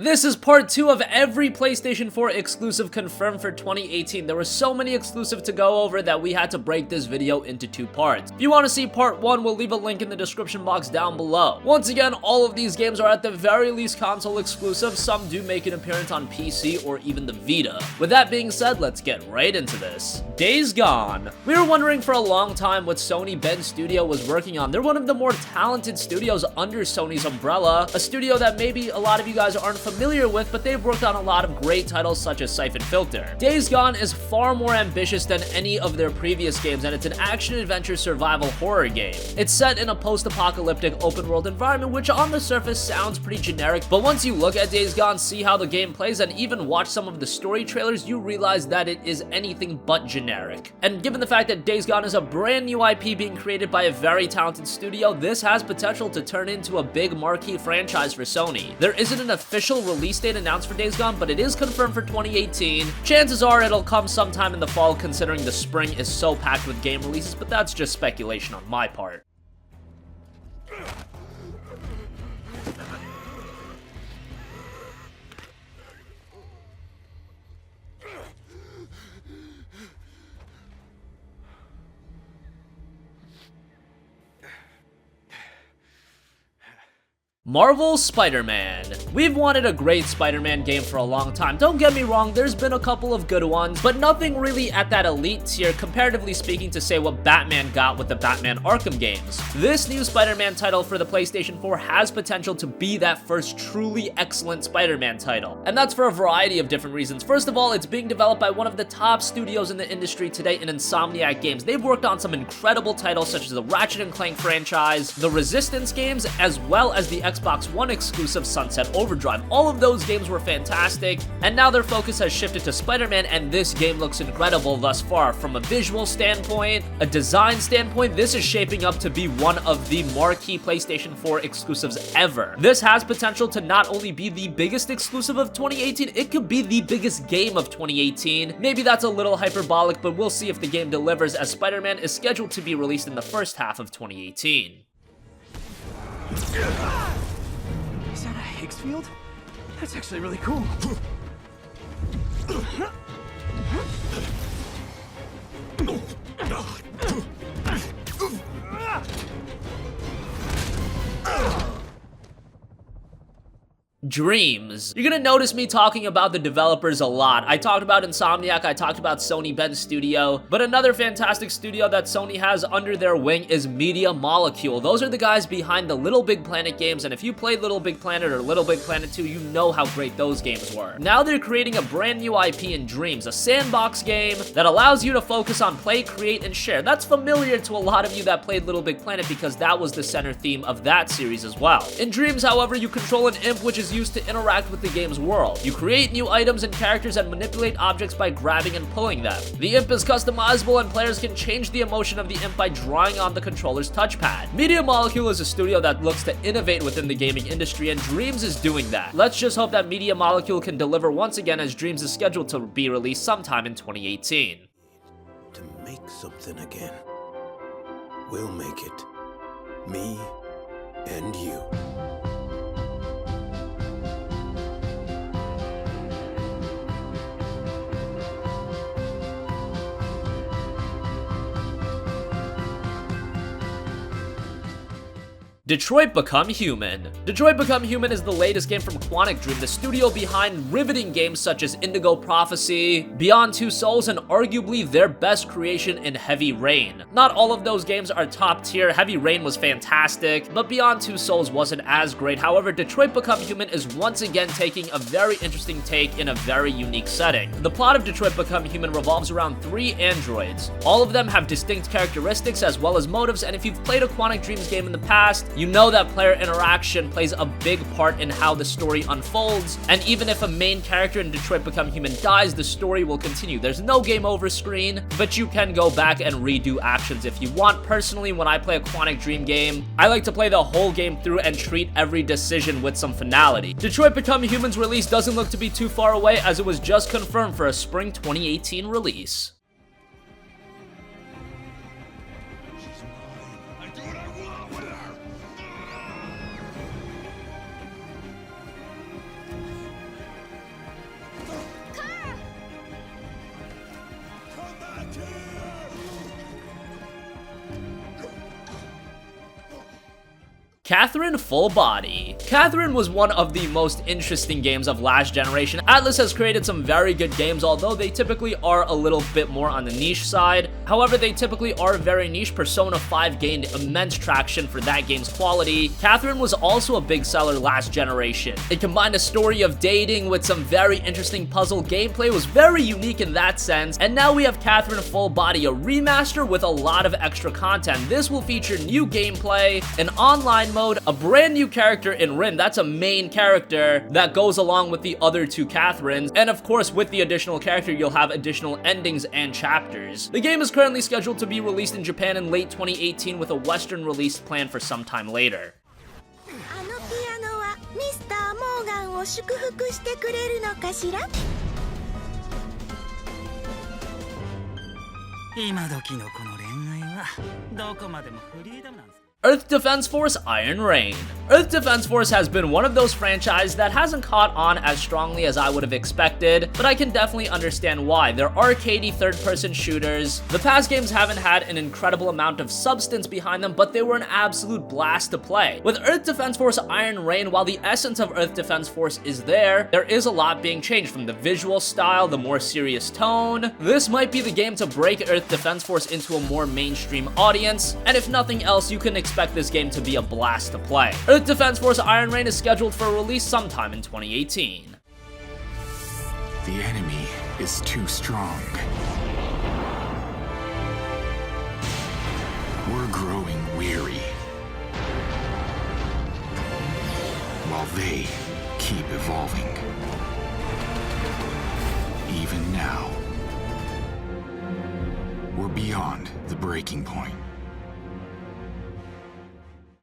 This is part 2 of every PlayStation 4 exclusive confirmed for 2018. There were so many exclusive to go over that we had to break this video into 2 parts. If you want to see part 1, we'll leave a link in the description box down below. Once again, all of these games are at the very least console exclusive. Some do make an appearance on PC or even the Vita. With that being said, let's get right into this. Days Gone. We were wondering for a long time what Sony Bend Studio was working on. They're one of the more talented studios under Sony's umbrella, a studio that maybe a lot of you guys aren't familiar with, but they've worked on a lot of great titles such as Siphon Filter. Days Gone is far more ambitious than any of their previous games, and it's an action-adventure survival horror game. It's set in a post-apocalyptic open-world environment, which on the surface sounds pretty generic, but once you look at Days Gone, see how the game plays, and even watch some of the story trailers, you realize that it is anything but generic. And given the fact that Days Gone is a brand new IP being created by a very talented studio, this has potential to turn into a big marquee franchise for Sony. There isn't an official release date announced for Days Gone, but it is confirmed for 2018. Chances are it'll come sometime in the fall, considering the spring is so packed with game releases, but that's just speculation on my part. Marvel's Spider-Man. We've wanted a great Spider-Man game for a long time. Don't get me wrong, there's been a couple of good ones, but nothing really at that elite tier, comparatively speaking, to say what Batman got with the Batman Arkham games. This new Spider-Man title for the PlayStation 4 has potential to be that first truly excellent Spider-Man title, and that's for a variety of different reasons. First of all, it's being developed by one of the top studios in the industry today in Insomniac Games. They've worked on some incredible titles such as the Ratchet & Clank franchise, the Resistance games, as well as the Xbox One exclusive Sunset Overdrive. All of those games were fantastic, and now their focus has shifted to Spider-Man, and this game looks incredible thus far. From a visual standpoint, a design standpoint, this is shaping up to be one of the marquee PlayStation 4 exclusives ever. This has potential to not only be the biggest exclusive of 2018, it could be the biggest game of 2018. Maybe that's a little hyperbolic, but we'll see if the game delivers, as Spider-Man is scheduled to be released in the first half of 2018. Is that a Higgs field? That's actually really cool. Dreams. You're gonna notice me talking about the developers a lot. I talked about Insomniac, I talked about Sony Bend Studio, but another fantastic studio that Sony has under their wing is Media Molecule. Those are the guys behind the Little Big Planet games, and if you played Little Big Planet or Little Big Planet 2, you know how great those games were. Now they're creating a brand new IP in Dreams, a sandbox game that allows you to focus on play, create, and share. That's familiar to a lot of you that played Little Big Planet because that was the center theme of that series as well. In Dreams, however, you control an imp which is used to interact with the game's world. You create new items and characters and manipulate objects by grabbing and pulling them. The imp is customizable, and players can change the emotion of the imp by drawing on the controller's touchpad. Media Molecule is a studio that looks to innovate within the gaming industry, and Dreams is doing that. Let's just hope that Media Molecule can deliver once again, as Dreams is scheduled to be released sometime in 2018. To make something again. We'll make it. Me and you. Detroit Become Human. Detroit Become Human is the latest game from Quantic Dream, the studio behind riveting games such as Indigo Prophecy, Beyond Two Souls, and arguably their best creation in Heavy Rain. Not all of those games are top tier. Heavy Rain was fantastic, but Beyond Two Souls wasn't as great. However, Detroit Become Human is once again taking a very interesting take in a very unique setting. The plot of Detroit Become Human revolves around 3 androids. All of them have distinct characteristics as well as motives, and if you've played a Quantic Dreams game in the past, you know that player interaction plays a big part in how the story unfolds, and even if a main character in Detroit Become Human dies, the story will continue. There's no game over screen, but you can go back and redo actions if you want. Personally, when I play a Quantic Dream game, I like to play the whole game through and treat every decision with some finality. Detroit Become Human's release doesn't look to be too far away, as it was just confirmed for a spring 2018 release. Catherine Full Body. Catherine was one of the most interesting games of last generation. Atlus has created some very good games, although they typically are a little bit more on the niche side. However, they typically are very niche. Persona 5 gained immense traction for that game's quality. Catherine was also a big seller last generation. It combined a story of dating with some very interesting puzzle gameplay. It was very unique in that sense. And now we have Catherine Full Body, a remaster with a lot of extra content. This will feature new gameplay, an online mode, a brand new character in Rin. That's a main character that goes along with the other two Catherines, and of course with the additional character you'll have additional endings and chapters. The game is currently scheduled to be released in Japan in late 2018 with a Western release planned for sometime later. あのピアノはミスター・モーガンを祝福してくれるのかしら？今時のこの恋愛はどこまでもフリーダムなんです。 Earth Defense Force Iron Rain. Earth Defense Force has been one of those franchises that hasn't caught on as strongly as I would have expected, but I can definitely understand why. They're arcadey third-person shooters. The past games haven't had an incredible amount of substance behind them, but they were an absolute blast to play. With Earth Defense Force Iron Rain, while the essence of Earth Defense Force is there is a lot being changed, from the visual style, the more serious tone. This might be the game to break Earth Defense Force into a more mainstream audience, and if nothing else, you can expect this game to be a blast to play. Earth Defense Force Iron Rain is scheduled for release sometime in 2018. The enemy is too strong. We're growing weary, while they keep evolving. Even now, we're beyond the breaking point.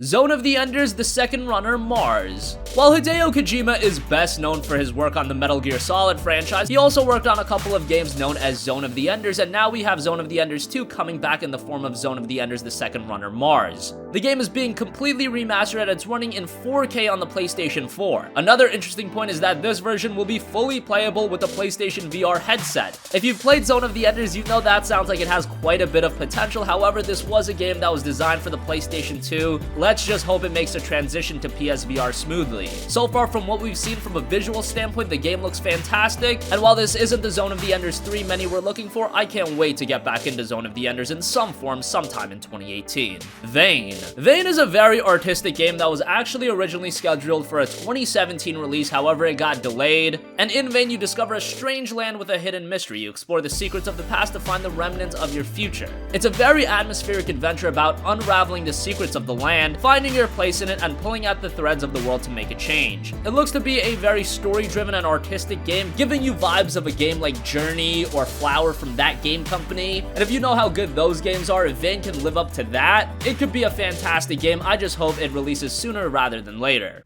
Zone of the Enders, the second runner, Mars. While Hideo Kojima is best known for his work on the Metal Gear Solid franchise, he also worked on a couple of games known as Zone of the Enders, and now we have Zone of the Enders 2 coming back in the form of Zone of the Enders, the second runner, Mars. The game is being completely remastered and it's running in 4K on the PlayStation 4. Another interesting point is that this version will be fully playable with the PlayStation VR headset. If you've played Zone of the Enders, you know that sounds like it has quite a bit of potential. However, this was a game that was designed for the PlayStation 2. Let's just hope it makes the transition to PSVR smoothly. So far, from what we've seen from a visual standpoint, the game looks fantastic, and while this isn't the Zone of the Enders 3 many were looking for, I can't wait to get back into Zone of the Enders in some form sometime in 2018. Vane. Vane is a very artistic game that was actually originally scheduled for a 2017 release, however it got delayed, and in Vane you discover a strange land with a hidden mystery. You explore the secrets of the past to find the remnants of your future. It's a very atmospheric adventure about unraveling the secrets of the land, finding your place in it, and pulling at the threads of the world to make a change. It looks to be a very story-driven and artistic game, giving you vibes of a game like Journey or Flower from that game company, and if you know how good those games are, if Vane can live up to that, it could be a fantastic game. I just hope it releases sooner rather than later.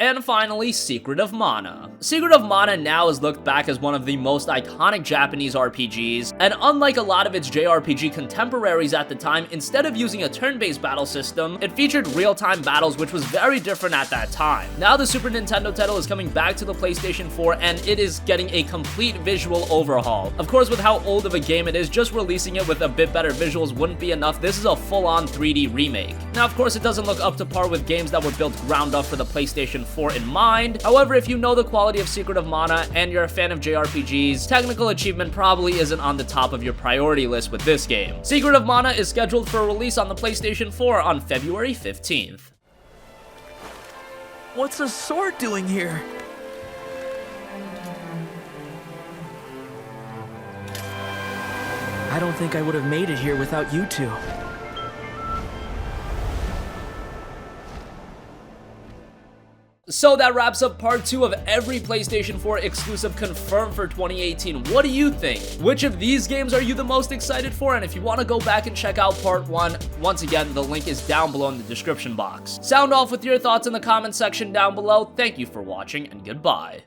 And finally, Secret of Mana. Secret of Mana now is looked back as one of the most iconic Japanese RPGs, and unlike a lot of its JRPG contemporaries at the time, instead of using a turn-based battle system, it featured real-time battles, which was very different at that time. Now the Super Nintendo title is coming back to the PlayStation 4, and it is getting a complete visual overhaul. Of course, with how old of a game it is, just releasing it with a bit better visuals wouldn't be enough. This is a full-on 3D remake. Now, of course, it doesn't look up to par with games that were built ground up for the PlayStation 4 in mind. However, if you know the quality of Secret of Mana and you're a fan of JRPGs, technical achievement probably isn't on the top of your priority list with this game. Secret of Mana is scheduled for release on the PlayStation 4 on February 15th. What's a sword doing here? I don't think I would have made it here without you two. So that wraps up part 2 of every PlayStation 4 exclusive confirmed for 2018. What do you think? Which of these games are you the most excited for? And if you want to go back and check out part 1, once again, the link is down below in the description box. Sound off with your thoughts in the comment section down below. Thank you for watching, and goodbye.